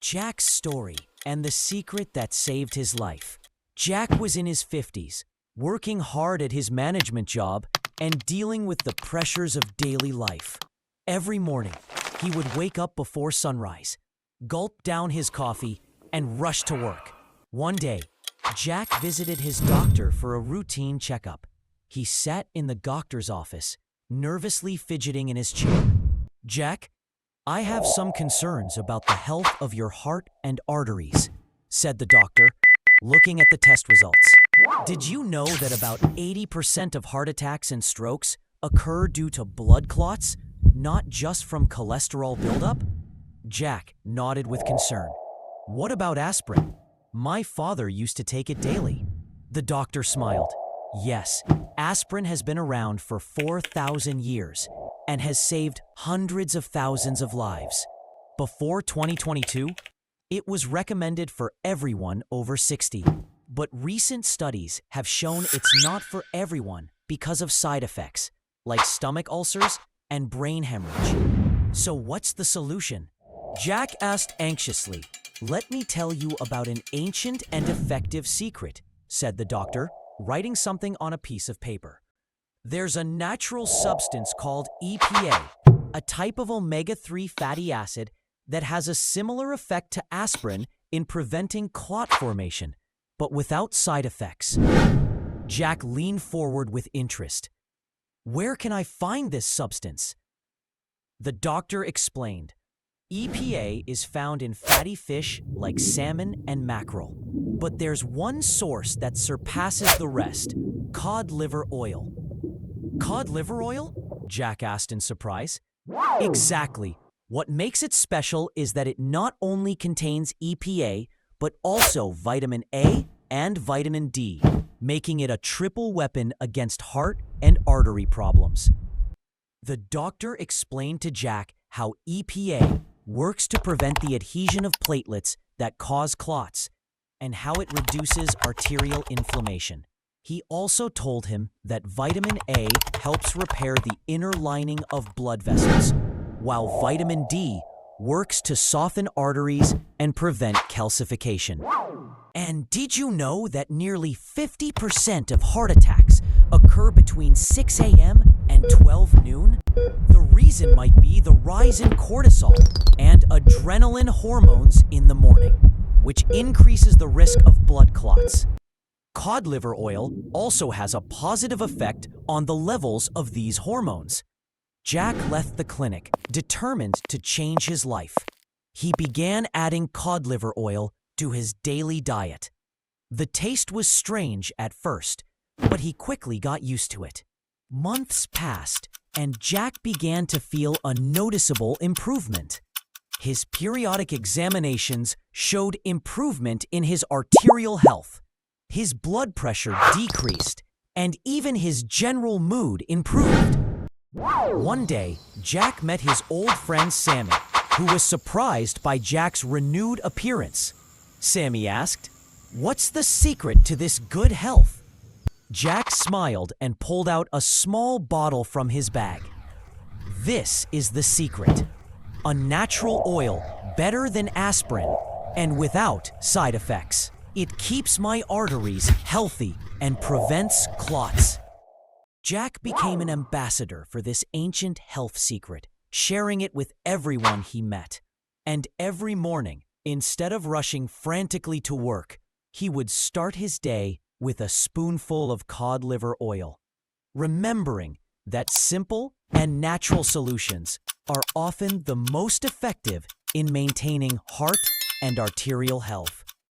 Jack's story and the secret that saved his life. Jack was in his 50s, working hard at his management job and dealing with the pressures of daily life. Every morning, he would wake up before sunrise, gulp down his coffee, and rush to work. One day, Jack visited his doctor for a routine checkup. He sat in the doctor's office, nervously fidgeting in his chair. "Jack, I have some concerns about the health of your heart and arteries," said the doctor, looking at the test results. "Did you know that about 80% of heart attacks and strokes occur due to blood clots, not just from cholesterol buildup?" Jack nodded with concern. "What about aspirin? My father used to take it daily." The doctor smiled. "Yes, aspirin has been around for 4,000 years and has saved hundreds of thousands of lives. Before 2022, it was recommended for everyone over 60. But recent studies have shown it's not for everyone because of side effects, like stomach ulcers and brain hemorrhage. So what's the solution?" Jack asked anxiously. "Let me tell you about an ancient and effective secret," said the doctor, writing something on a piece of paper. "There's a natural substance called EPA, a type of omega-3 fatty acid that has a similar effect to aspirin in preventing clot formation, but without side effects." Jack leaned forward with interest. "Where can I find this substance?" The doctor explained. EPA is found in fatty fish like salmon and mackerel. But there's one source that surpasses the rest: cod liver oil. "Cod liver oil?" Jack asked in surprise. "Exactly. What makes it special is that it not only contains EPA, but also vitamin A and vitamin D, making it a triple weapon against heart and artery problems." The doctor explained to Jack how EPA works to prevent the adhesion of platelets that cause clots and how it reduces arterial inflammation. He also told him that vitamin A helps repair the inner lining of blood vessels, while vitamin D works to soften arteries and prevent calcification. "And did you know that nearly 50% of heart attacks occur between 6 a.m. and 12 noon? The reason might be the rise in cortisol and adrenaline hormones in the morning, which increases the risk of blood clots. Cod liver oil also has a positive effect on the levels of these hormones." Jack left the clinic, determined to change his life. He began adding cod liver oil to his daily diet. The taste was strange at first, but he quickly got used to it. Months passed, and Jack began to feel a noticeable improvement. His periodic examinations showed improvement in his arterial health. His blood pressure decreased, and even his general mood improved. One day, Jack met his old friend Sammy, who was surprised by Jack's renewed appearance. Sammy asked, "What's the secret to this good health?" Jack smiled and pulled out a small bottle from his bag. "This is the secret. A natural oil better than aspirin and without side effects. It keeps my arteries healthy and prevents clots." Jack became an ambassador for this ancient health secret, sharing it with everyone he met. And every morning, instead of rushing frantically to work, he would start his day with a spoonful of cod liver oil, remembering that simple and natural solutions are often the most effective in maintaining heart and arterial health.